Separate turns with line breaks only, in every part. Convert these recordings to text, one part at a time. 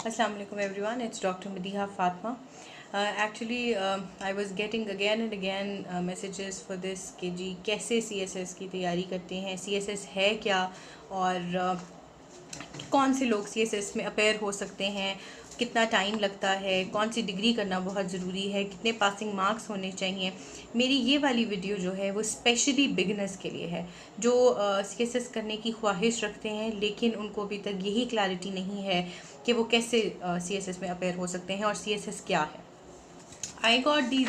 Assalamu alaikum everyone, it's Dr. Madiha Fatma. Actually, I was getting again and again messages for this कि जी कैसे CSS की तैयारी करते हैं, CSS है क्या और कौन से लोग CSS में अपेयर हो सकते हैं, कितना टाइम लगता है, कौन सी डिग्री करना बहुत ज़रूरी है, कितने पासिंग मार्क्स होने चाहिए। मेरी ये वाली वीडियो जो है वो स्पेशली बिगनर्स के लिए है जो CSS करने की ख्वाहिश रखते हैं लेकिन उनको अभी तक यही क्लैरिटी नहीं है कि वो कैसे CSS में अपेयर हो सकते हैं और CSS क्या है। I got these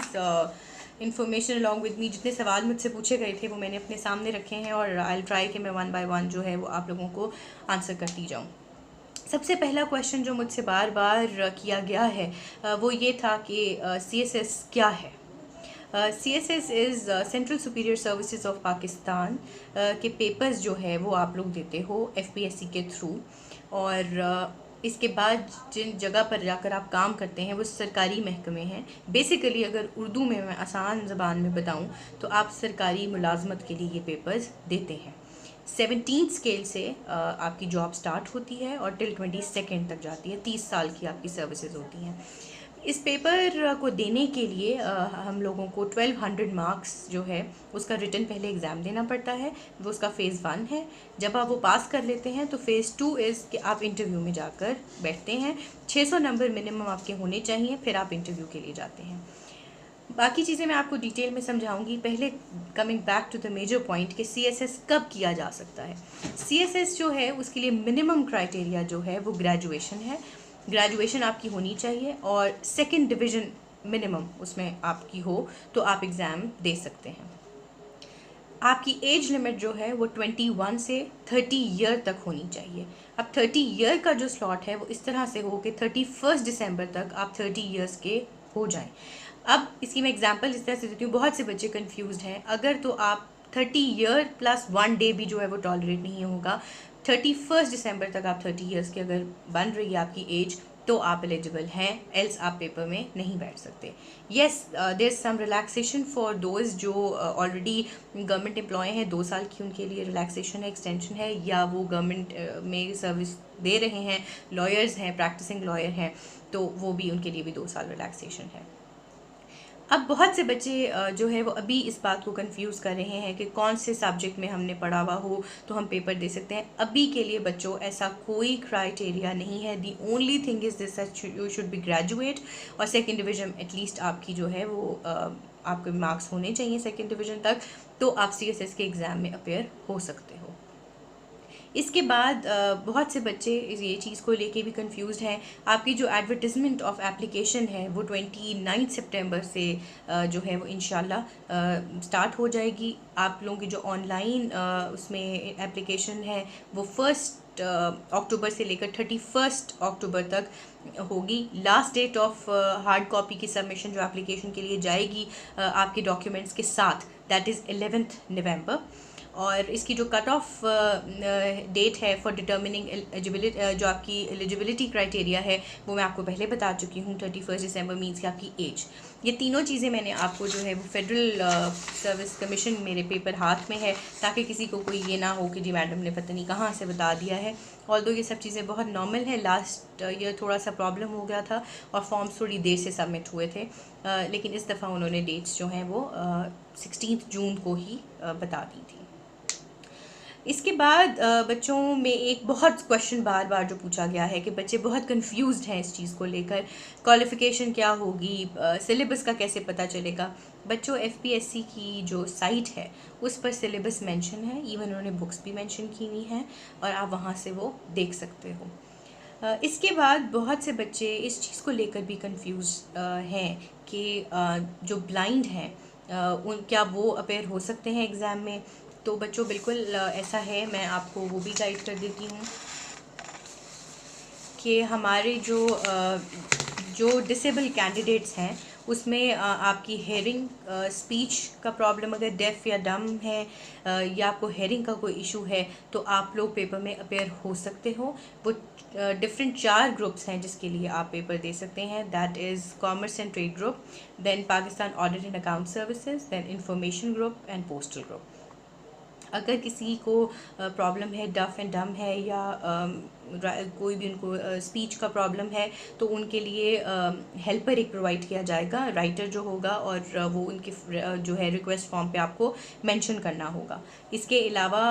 information along with me. जितने सवाल मुझसे पूछे गए थे वो मैंने अपने सामने रखे हैं और आई ट्राई कि मैं वन बाय वन जो है वो आप लोगों को आंसर करती जाऊँ। सबसे पहला क्वेश्चन जो मुझसे बार बार किया गया है वो ये था कि CSS क्या है। CSS is central superior services of Pakistan के पेपर्स जो है वो आप लोग देते हो FPSC के थ्रू और इसके बाद जिन जगह पर जाकर आप काम करते हैं वो सरकारी महकमे हैं। बेसिकली अगर उर्दू में मैं आसान ज़बान में बताऊं तो आप सरकारी मुलाजमत के लिए ये पेपर्स देते हैं। 17 स्केल से आपकी जॉब स्टार्ट होती है और टिल 22 तक जाती है। 30 साल की आपकी सर्विसेज होती हैं। इस पेपर को देने के लिए हम लोगों को 1200 मार्क्स जो है उसका रिटन पहले एग्ज़ाम देना पड़ता है। वो उसका फ़ेज़ 1 है। जब आप वो पास कर लेते हैं तो फ़ेज़ 2 इज़ कि आप इंटरव्यू में जाकर बैठते हैं। 600 नंबर मिनिमम आपके होने चाहिए, फिर आप इंटरव्यू के लिए जाते हैं। बाकी चीज़ें मैं आपको डिटेल में समझाऊंगी। पहले coming back to the major point कि CSS कब किया जा सकता है। CSS जो है उसके लिए मिनिमम क्राइटेरिया जो है वो ग्रेजुएशन है। ग्रेजुएशन आपकी होनी चाहिए और सेकंड डिवीज़न मिनिमम उसमें आपकी हो तो आप एग्ज़ाम दे सकते हैं। आपकी एज लिमिट जो है वो 21 से 30 ईयर तक होनी चाहिए। अब 30 ईयर का जो स्लॉट है वो इस तरह से हो कि 31 दिसंबर तक आप 30 ईयर्स के हो जाएं। अब इसकी मैं एग्जांपल इस तरह से देती हूँ, बहुत से बच्चे कंफ्यूज्ड हैं। अगर तो आप 30 ईयर प्लस 1 डे भी जो है वो टॉलरेट नहीं होगा। 31 दिसंबर तक आप 30 ईयर्स की अगर बन रही है आपकी एज तो आप एलिजिबल हैं, एल्स आप पेपर में नहीं बैठ सकते। Yes, there is some relaxation for those जो ऑलरेडी गवर्नमेंट एम्प्लॉय हैं, 2 साल की उनके लिए रिलैक्सेशन है, एक्सटेंशन है, या वो गवर्नमेंट में सर्विस दे रहे हैं, लॉयर्स हैं, प्रैक्टिसिंग लॉयर हैं, तो वो भी उनके लिए भी 2 साल रिलैक्सेशन है। अब बहुत से बच्चे जो है वो अभी इस बात को कंफ्यूज कर रहे हैं कि कौन से सब्जेक्ट में हमने पढ़ा हुआ हो तो हम पेपर दे सकते हैं। अभी के लिए बच्चों ऐसा कोई क्राइटेरिया नहीं है। The only thing is this that you should be graduate और सेकंड डिवीजन एटलीस्ट आपकी जो है वो आपके मार्क्स होने चाहिए सेकंड डिवीजन तक, तो आप CSS के एग्ज़ाम में अपेयर हो सकते हो। इसके बाद बहुत से बच्चे ये चीज़ को लेके भी कंफ्यूज हैं। आपकी जो एडवर्टिजमेंट ऑफ एप्लीकेशन है वो 29 सितंबर से जो है वो इंशाल्लाह स्टार्ट हो जाएगी। आप लोगों की जो ऑनलाइन उसमें एप्लीकेशन है वो 1 अक्टूबर से लेकर 31 अक्टूबर तक होगी। Last date of hard copy की सबमिशन जो एप्लीकेशन के लिए जाएगी आपके डॉक्यूमेंट्स के साथ, दैट इज़ 11 नवंबर। और इसकी जो कट ऑफ डेट है फॉर डिटर्मिनिंग एलिजिबिलिटी, जो आपकी एलिजिबिलिटी क्राइटेरिया है वो मैं आपको पहले बता चुकी हूँ। 31 दिसंबर मीन्स कि आपकी एज। ये तीनों चीज़ें मैंने आपको जो है वो फेडरल सर्विस कमीशन मेरे पेपर हाथ में है, ताकि किसी को कोई ये ना हो कि जी मैडम ने पता नहीं कहाँ से बता दिया है। ऑल्दो ये सब चीज़ें बहुत नॉर्मल है। लास्ट ईयर थोड़ा सा प्रॉब्लम हो गया था और फॉर्म्स थोड़ी देर से सबमिट हुए थे, लेकिन इस दफ़ा उन्होंने डेट्स जो हैं वो 16 जून को ही बता दी थी। इसके बाद बच्चों में एक बहुत क्वेश्चन बार बार जो पूछा गया है कि बच्चे बहुत कंफ्यूज्ड हैं इस चीज़ को लेकर, क्वालिफ़िकेशन क्या होगी, सिलेबस का कैसे पता चलेगा। बच्चों FPSC की जो साइट है उस पर सिलेबस मेंशन है, इवन उन्होंने बुक्स भी मेंशन की हुई हैं और आप वहाँ से वो देख सकते हो। इसके बाद बहुत से बच्चे इस चीज़ को लेकर भी कंफ्यूज हैं कि जो ब्लाइंड हैं उन क्या वो अपेयर हो सकते हैं एग्ज़ाम में। तो बच्चों बिल्कुल ऐसा है। मैं आपको वो भी गाइड कर देती हूँ कि हमारे जो डिसेबल कैंडिडेट्स हैं उसमें आपकी हेयरिंग स्पीच का प्रॉब्लम, अगर डेफ या डम है या आपको हेयरिंग का कोई इशू है तो आप लोग पेपर में अपेयर हो सकते हो। वो डिफरेंट 4 ग्रुप्स हैं जिसके लिए आप पेपर दे सकते हैं। That is commerce and trade group, then Pakistan audit and account services, then information group and postal group. अगर किसी को प्रॉब्लम है, डफ एंड डम है, या कोई भी उनको स्पीच का प्रॉब्लम है, तो उनके लिए हेल्पर एक प्रोवाइड किया जाएगा, राइटर जो होगा, और वो उनके जो है रिक्वेस्ट फॉर्म पे आपको मेंशन करना होगा। इसके अलावा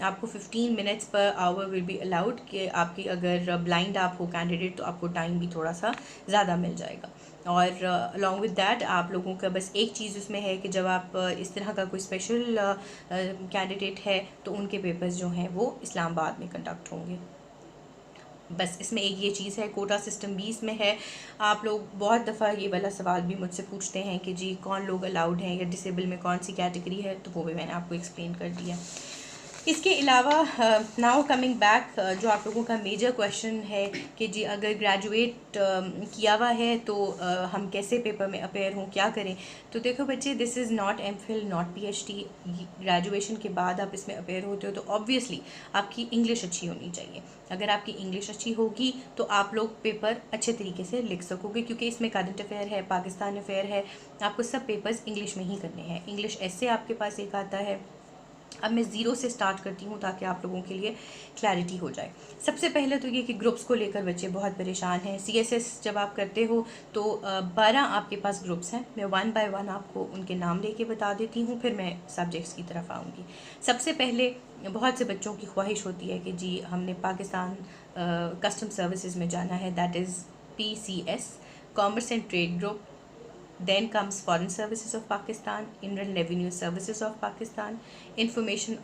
आपको 15 minutes per hour will be allowed, कि आपकी अगर ब्लाइंड आप हो कैंडिडेट तो आपको टाइम भी थोड़ा सा ज़्यादा मिल जाएगा। और अलॉन्ग विद दैट आप लोगों का बस एक चीज़ उसमें है कि जब आप इस तरह का कोई स्पेशल कैंडिडेट है तो उनके पेपर्स जो हैं वो इस्लामाबाद में कंडक्ट होंगे। बस इसमें एक ये चीज़ है, कोटा सिस्टम भी इसमें है। आप लोग बहुत दफ़ा ये वाला सवाल भी मुझसे पूछते हैं कि जी कौन लोग अलाउड हैं, या डिसेबल में कौन सी कैटेगरी है, तो वो भी मैंने आपको एक्सप्लेन कर दिया। इसके अलावा नाउ कमिंग बैक, जो आप लोगों का मेजर क्वेश्चन है कि जी अगर ग्रेजुएट किया हुआ है तो हम कैसे पेपर में अपेयर हों, क्या करें। तो देखो बच्चे, this is not MPhil, not PhD. Graduation के बाद आप इसमें अपेयर होते हो तो ऑब्वियसली आपकी इंग्लिश अच्छी होनी चाहिए। अगर आपकी इंग्लिश अच्छी होगी तो आप लोग पेपर अच्छे तरीके से लिख सकोगे, क्योंकि इसमें करंट अफेयर है, पाकिस्तान अफेयर है, आपको सब पेपर्स इंग्लिश में ही करने हैं। इंग्लिश ऐसे आपके पास एक आता है। अब मैं ज़ीरो से स्टार्ट करती हूँ ताकि आप लोगों के लिए क्लैरिटी हो जाए। सबसे पहले तो ये कि ग्रुप्स को लेकर बच्चे बहुत परेशान हैं। सीएसएस जब आप करते हो तो 12 आपके पास ग्रुप्स हैं। मैं वन बाय वन आपको उनके नाम लेके बता देती हूँ, फिर मैं सब्जेक्ट्स की तरफ आऊँगी। सबसे पहले बहुत से बच्चों की ख्वाहिश होती है कि जी हमने पाकिस्तान कस्टम सर्विसेज में जाना है, that is PCS, commerce and trade group. Then comes Foreign Services of Pakistan, Inland Revenue Services of Pakistan, Information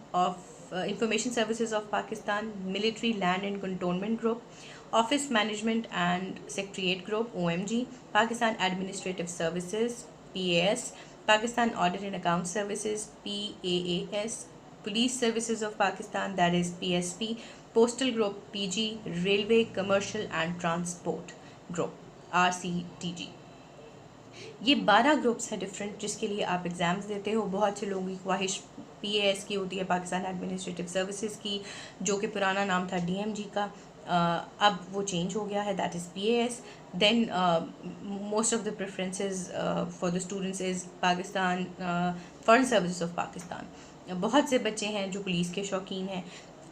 Services of Pakistan, Military Land and Cantonment Group, Office Management and Secretariat Group (OMG), Pakistan Administrative Services (PAS), Pakistan Audit and Account Services (PAAS), Police Services of Pakistan, that is PSP, Postal Group (PG), Railway, Commercial and Transport Group (RCTG). ये 12 groups हैं different, जिसके लिए आप exams देते हो। बहुत से लोगों की ख्वाहिश PAS की होती है, पाकिस्तान एडमिनिस्ट्रेटिव सर्विसेज की, जो कि पुराना नाम था DMG का, अब वो चेंज हो गया है, that is PAS। Then most of the preferences for the students is Pakistan foreign services of Pakistan. बहुत से बच्चे हैं जो पुलिस के शौकीन हैं।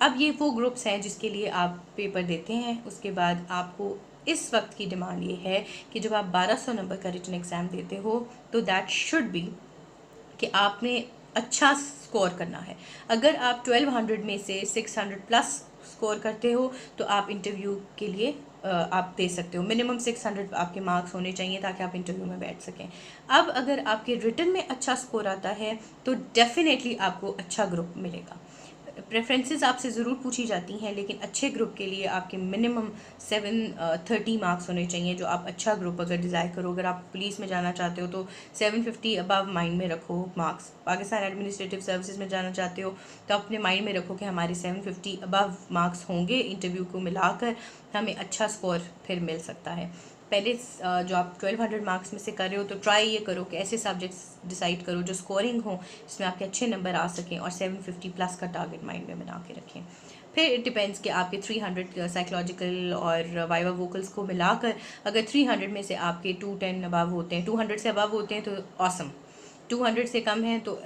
अब ये वो ग्रुप्स हैं जिसके लिए आप पेपर देते हैं। उसके बाद आपको इस वक्त की डिमांड ये है कि जब आप 1200 नंबर का रिटन एग्ज़ाम देते हो तो दैट शुड बी कि आपने अच्छा स्कोर करना है। अगर आप 1200 में से 600 प्लस स्कोर करते हो तो आप इंटरव्यू के लिए आप दे सकते हो। मिनिमम 600 आपके मार्क्स होने चाहिए ताकि आप इंटरव्यू में बैठ सकें। अब अगर आपके रिटन में अच्छा स्कोर आता है तो डेफिनेटली आपको अच्छा ग्रुप मिलेगा। प्रेफरेंसेस आपसे ज़रूर पूछी जाती हैं, लेकिन अच्छे ग्रुप के लिए आपके मिनिमम 730 मार्क्स होने चाहिए, जो आप अच्छा ग्रुप अगर डिज़ायर करो। अगर आप पुलिस में जाना चाहते हो तो 750 अबव माइंड में रखो मार्क्स। पाकिस्तान एडमिनिस्ट्रेटिव सर्विसेज में जाना चाहते हो तो अपने माइंड में रखो कि हमारे 750 अबव मार्क्स होंगे, इंटरव्यू को मिलाकर हमें अच्छा स्कोर फिर मिल सकता है। पहले जो आप 1200 मार्क्स में से कर रहे हो तो ट्राई ये करो कि ऐसे सब्जेक्ट्स डिसाइड करो जो स्कोरिंग हो, जिसमें आपके अच्छे नंबर आ सकें, और 750 प्लस का टारगेट माइंड में बना के रखें। फिर इट डिपेंड्स कि आपके 300 साइकोलॉजिकल और वाइवा वोकल्स को मिलाकर अगर 300 में से आपके 210 अबव होते हैं, 200 से अबव होते हैं तो ऑसम। 200 से कम है तो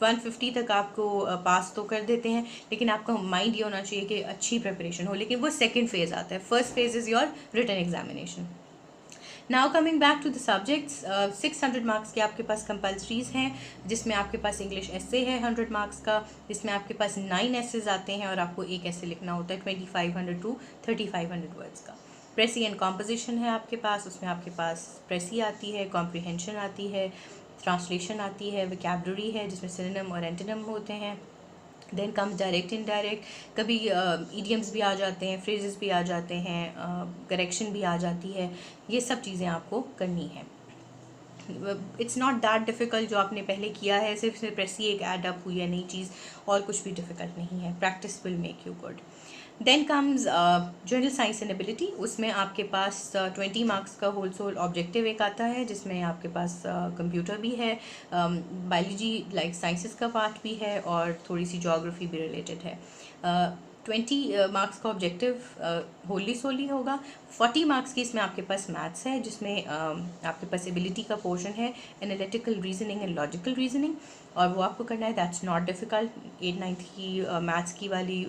150 तक आपको पास तो कर देते हैं, लेकिन आपका माइंड ये होना चाहिए कि अच्छी प्रिपरेशन हो। लेकिन वो सेकेंड फेज़ आता है। First phase is your written examination. Now coming back to the subjects, 600 marks के आपके पास कंपल्सरीज हैं, जिसमें आपके पास इंग्लिश एसे है 100 मार्क्स का, जिसमें आपके पास 9 एसेज आते हैं और आपको एक ऐसे लिखना होता है 2500 टू 3500 वर्ड्स का। प्रेसी एंड कॉम्पोजिशन है आपके पास, उसमें आपके पास प्रेसी आती है, कॉम्प्रिहेंशन आती है, ट्रांसलेशन आती है, वोकैबुलरी है जिसमें सिनोनिम और एंटोनिम होते हैं। देन कम्स डायरेक्ट इनडायरेक्ट, कभी ईडियम्स भी आ जाते हैं, फ्रेजेस भी आ जाते हैं, करेक्शन भी आ जाती है। ये सब चीज़ें आपको करनी है। इट्स नॉट दैट डिफ़िकल्ट, जो आपने पहले किया है सिर्फ प्रेसी एक ऐड अप हुई है नई चीज़, और कुछ भी डिफ़िकल्ट नहीं है। Practice will make you good. Then comes general science and ability, उसमें आपके पास 20 मार्क्स का होल सोल ऑब्जेक्टिव एक आता है, जिसमें आपके पास कंप्यूटर भी है, बायोलॉजी लाइक साइंसेस का पार्ट भी है, और थोड़ी सी जोग्राफी भी रिलेटेड है। 20 मार्क्स का ऑब्जेक्टिव होली सोली होगा। 40 मार्क्स की इसमें आपके पास मैथ्स है, जिसमें आपके पास एबिलिटी का पोर्शन है, analytical reasoning and logical reasoning, और वो आपको करना है। That's not difficult. 8th-9th की मैथ्स की वाली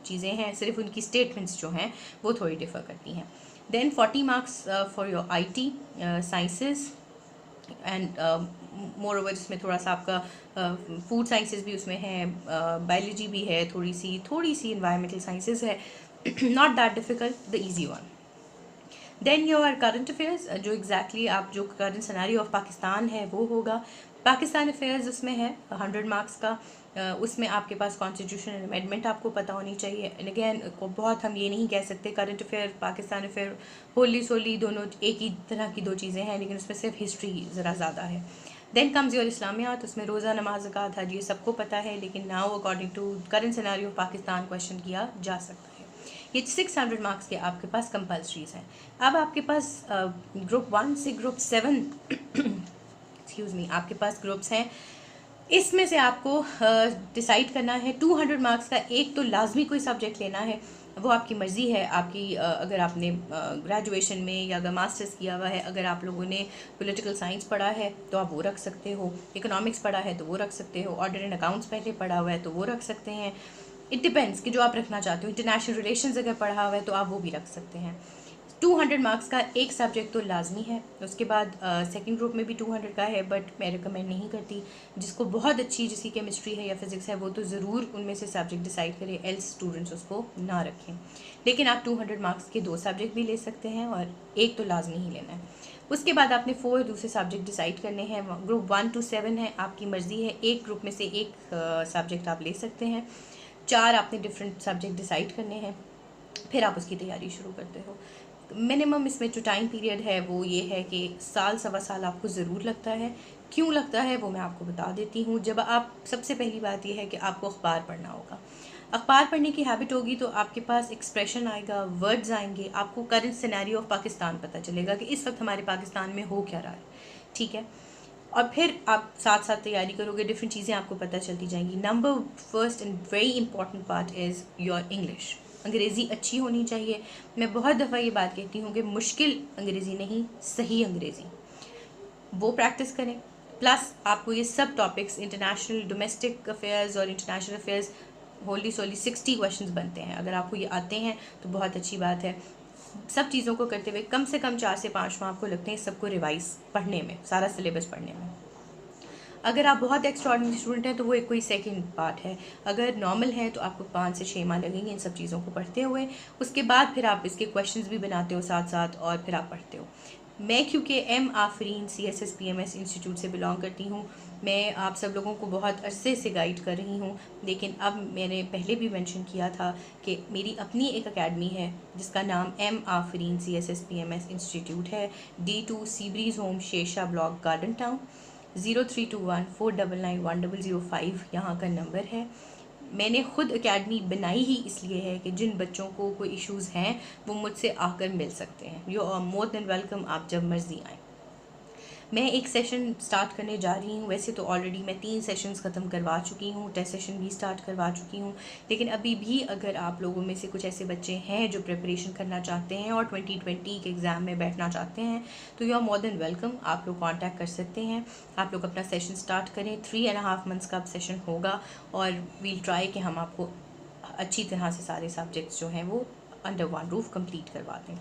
चीज़ें हैं, सिर्फ उनकी स्टेटमेंट्स जो हैं वो थोड़ी डिफ़र करती हैं। Then 40 marks for your IT sciences and moreover, जिसमें थोड़ा सा आपका फूड साइंसेस भी उसमें है, बायोलॉजी भी है, थोड़ी सी इन्वायरमेंटल साइंसेस है। Not that difficult, the easy one. Then your current affairs, जो एग्जैक्टली आप जो करंट सिनेरियो ऑफ पाकिस्तान है वो होगा। पाकिस्तान अफेयर्स उसमें है 100 मार्क्स का। उसमें आपके पास कॉन्स्टिट्यूशनल अमेंडमेंट आपको पता होनी चाहिए। एंड अगेन बहुत हम ये नहीं कह सकते करंट अफेयर पाकिस्तान अफेयर होली सोली दोनों एक ही तरह की दो चीज़ें हैं, लेकिन उसमें सिर्फ हिस्ट्री ज़रा ज़्यादा है। देन कम्स योर इस्लामियात, उसमें रोज़ा नमाज ज़कात हज ये सबको पता है, लेकिन now according to current scenario of Pakistan question किया जा सकता है। ये 600 मार्क्स के आपके पास कंपल्सरीज हैं। अब आपके पास ग्रुप 1 से ग्रुप 7 एक्सक्यूज़ मी, आपके पास ग्रुप्स हैं। इसमें से आपको डिसाइड करना है 200 मार्क्स का एक तो लाजमी कोई सब्जेक्ट लेना है। वो आपकी मर्ज़ी है, आपकी अगर आपने ग्रेजुएशन में या अगर मास्टर्स किया हुआ है, अगर आप लोगों ने पॉलिटिकल साइंस पढ़ा है तो आप वो रख सकते हो, इकोनॉमिक्स पढ़ा है तो वो रख सकते हो, ऑडिट एंड अकाउंट्स पहले पढ़ा हुआ है तो वो रख सकते हैं। इट डिपेंड्स कि जो आप रखना चाहते हो। इंटरनेशनल रिलेशंस अगर पढ़ा हुआ है तो आप वो भी रख सकते हैं। 200 मार्क्स का एक सब्जेक्ट तो लाजमी है। उसके बाद सेकंड ग्रुप में भी 200 का है, बट मैं रिकमेंड नहीं करती। जिसको बहुत अच्छी जिसकी केमिस्ट्री है या फिजिक्स है वो तो ज़रूर उनमें से सब्जेक्ट डिसाइड करें, एल्स स्टूडेंट्स उसको ना रखें। लेकिन आप 200 मार्क्स के 2 सब्जेक्ट भी ले सकते हैं और एक तो लाजमी ही लेना है। उसके बाद आपने 4 दूसरे सब्जेक्ट डिसाइड करने हैं। ग्रुप 1 to 7 है, आपकी मर्ज़ी है, एक ग्रुप में से एक सब्जेक्ट आप ले सकते हैं। 4 आपने डिफरेंट सब्जेक्ट डिसाइड करने हैं, फिर आप उसकी तैयारी शुरू करते हो। मिनिमम इसमें जो टाइम पीरियड है वो ये है कि साल सवा साल आपको ज़रूर लगता है। क्यों लगता है वो मैं आपको बता देती हूँ। जब आप, सबसे पहली बात ये है कि आपको अखबार पढ़ना होगा। अखबार पढ़ने की हैबिट होगी तो आपके पास एक्सप्रेशन आएगा, वर्ड्स आएंगे, आपको करंट सिनेरियो ऑफ पाकिस्तान पता चलेगा कि इस वक्त हमारे पाकिस्तान में हो क्या रहा है। ठीक है, और फिर आप साथ साथ तैयारी करोगे, डिफरेंट चीज़ें आपको पता चलती जाएंगी। Number first and very important part is your English. अंग्रेज़ी अच्छी होनी चाहिए। मैं बहुत दफ़ा ये बात कहती हूँ कि मुश्किल अंग्रेज़ी नहीं, सही अंग्रेज़ी, वो प्रैक्टिस करें। प्लस आपको ये सब टॉपिक्स, इंटरनेशनल डोमेस्टिक अफेयर्स और इंटरनेशनल अफेयर्स, होली सोली 60 क्वेश्चंस बनते हैं। अगर आपको ये आते हैं तो बहुत अच्छी बात है। सब चीज़ों को करते हुए कम से कम 4 से 5 माह आपको लगते हैं सबको रिवाइज पढ़ने में, सारा सिलेबस पढ़ने में। अगर आप बहुत एक्स्ट्राऑर्डिनरी स्टूडेंट हैं तो वो एक कोई सेकंड पार्ट है। अगर नॉर्मल है तो आपको 5 से 6 माह लगेंगे इन सब चीज़ों को पढ़ते हुए। उसके बाद फिर आप इसके क्वेश्चंस भी बनाते हो साथ साथ और फिर आप पढ़ते हो। मैं क्योंकि एम आफरीन CSS-PMS इंस्टीट्यूट से बिलोंग करती हूँ, मैं आप सब लोगों को बहुत अरसे से गाइड कर रही हूँ। लेकिन अब मैंने पहले भी मेंशन किया था कि मेरी अपनी एक अकेडमी है जिसका नाम एम आफरीन CSS-PMS इंस्टीट्यूट है। D2 seabreeze home, Shershah block, garden town. 0321499105 यहाँ का नंबर है। मैंने ख़ुद एकेडमी बनाई ही इसलिए है कि जिन बच्चों को कोई इश्यूज़ हैं वो मुझसे आकर मिल सकते हैं। You are more than welcome, आप जब मर्ज़ी आएँ। मैं एक सेशन स्टार्ट करने जा रही हूँ। वैसे तो ऑलरेडी मैं 3 सेशंस ख़त्म करवा चुकी हूँ, टेस्ट सेशन भी स्टार्ट करवा चुकी हूँ। लेकिन अभी भी अगर आप लोगों में से कुछ ऐसे बच्चे हैं जो प्रिपरेशन करना चाहते हैं और 2020 के एग्ज़ाम में बैठना चाहते हैं तो you are more than welcome, आप लोग कॉन्टैक्ट कर सकते हैं। आप लोग अपना सेशन स्टार्ट करें। 3.5 मंथ्स का सेशन होगा और वील ट्राई कि हम आपको अच्छी तरह से सारे सब्जेक्ट्स जो हैं वो अंडर वन रूफ कंप्लीट करवा दें।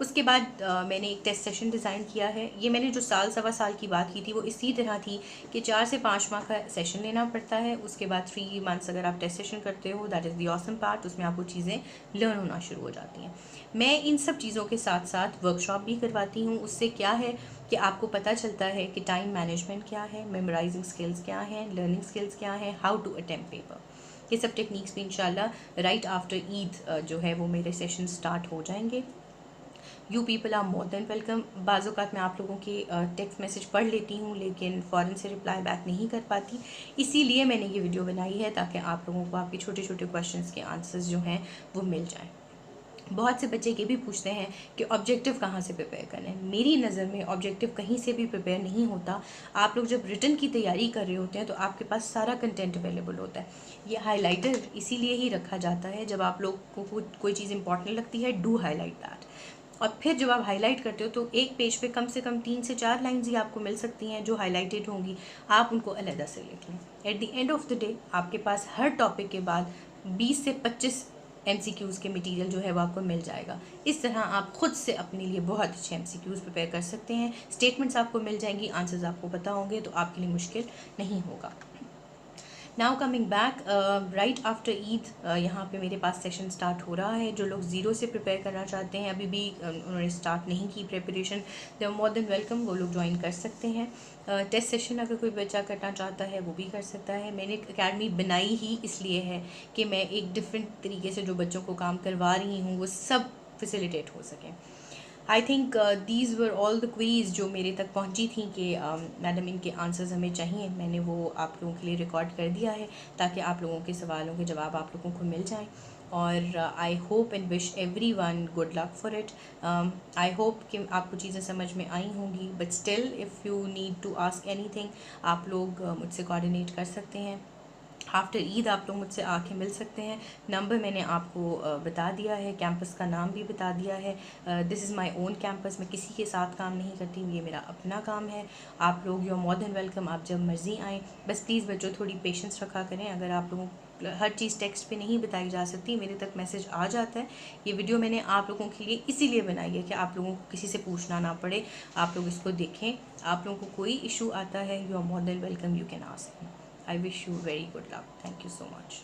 उसके बाद मैंने एक टेस्ट सेशन डिज़ाइन किया है। ये मैंने जो साल सवा साल की बात की थी वो इसी तरह थी कि 4 से 5 माह का सेशन लेना पड़ता है। उसके बाद 3 मंथ्स अगर आप टेस्ट सेशन करते हो, that is the awesome part, उसमें आपको चीज़ें लर्न होना शुरू हो जाती हैं। मैं इन सब चीज़ों के साथ साथ वर्कशॉप भी करवाती हूँ। उससे क्या है कि आपको पता चलता है कि टाइम मैनेजमेंट क्या है, मेमोराइजिंग स्किल्स क्या हैं, लर्निंग स्किल्स क्या हैं, हाउ टू अटेम्प्ट पेपर। ये सब टेक्निक्स भी इंशाल्लाह राइट आफ्टर ईद जो है वो मेरे सेशन स्टार्ट हो जाएंगे। You people are more than welcome. बाज़ औक़ात मैं आप लोगों के टेक्स्ट मैसेज पढ़ लेती हूँ लेकिन फ़ौरन से रिप्लाई बैक नहीं कर पाती, इसीलिए मैंने ये वीडियो बनाई है ताकि आप लोगों को आपके छोटे छोटे क्वेश्चंस के आंसर्स जो हैं वो मिल जाएं। बहुत से बच्चे ये भी पूछते हैं कि ऑब्जेक्टिव कहाँ से प्रिपेयर करना है। मेरी नज़र में ऑब्जेक्टिव कहीं से भी प्रिपेयर नहीं होता। आप लोग जब रिटन की तैयारी कर रहे होते हैं तो आपके पास सारा कंटेंट अवेलेबल होता है। ये हाइलाइटर इसीलिए ही रखा जाता है, जब आप लोग को कोई चीज़ इंपॉर्टेंट लगती है, डू हाईलाइट दैट। और फिर जब आप हाईलाइट करते हो तो एक पेज पे कम से कम 3 से 4 लाइन्स ही आपको मिल सकती हैं जो हाईलाइटेड होंगी, आप उनको अलहदा से लिख लें। At the end of the day आपके पास हर टॉपिक के बाद 20 से 25 MCQs के मटेरियल जो है वो आपको मिल जाएगा। इस तरह आप खुद से अपने लिए बहुत अच्छे MCQs प्रिपेयर कर सकते हैं। स्टेटमेंट्स आपको मिल जाएंगी, आंसर्स आपको पता होंगे, तो आपके लिए मुश्किल नहीं होगा। Now coming back, right after Eid यहाँ पे मेरे पास सेशन स्टार्ट हो रहा है। जो लोग ज़ीरो से प्रिपेयर करना चाहते हैं, अभी भी उन्होंने स्टार्ट नहीं की preparation, they are more than welcome, वो लोग ज्वाइन कर सकते हैं। टेस्ट सेशन अगर कोई बच्चा करना चाहता है वो भी कर सकता है। मैंने अकेडमी बनाई ही इसलिए है कि मैं एक डिफरेंट तरीके से जो बच्चों को काम करवा रही हूँ वो सब फैसिलिटेट हो सकें। I think these were all the quiz जो मेरे तक पहुंची थी कि मैडम इनके आंसर्स हमें चाहिए। मैंने वो आप लोगों के लिए रिकॉर्ड कर दिया है ताकि आप लोगों के सवालों के जवाब आप लोगों को मिल जाएं। और I hope and wish every one good luck for it. I hope कि आपको चीज़ें समझ में आई होंगी, but still if you need to ask anything आप लोग मुझसे कोऑर्डिनेट कर सकते हैं। आफ्टर ईद आप लोग मुझसे आके मिल सकते हैं। नंबर मैंने आपको बता दिया है, कैंपस का नाम भी बता दिया है। This is my own campus, मैं किसी के साथ काम नहीं करती, ये मेरा अपना काम है। आप लोग you are more than welcome, आप जब मर्ज़ी आएँ। बस प्लीज़ बच्चों थोड़ी पेशेंस रखा करें। अगर आप लोगों हर चीज़ टेक्स्ट पे नहीं बताई जा सकती, मेरे तक मैसेज आ जाता है। ये वीडियो मैंने आप लोगों के लिए इसीलिए बनाई है कि आप लोगों को किसी से पूछना ना पड़े, आप लोग इसको देखें। आप लोगों को कोई इशू आता है, you are more than welcome, you can ask me. I wish you very good luck. Thank you so much.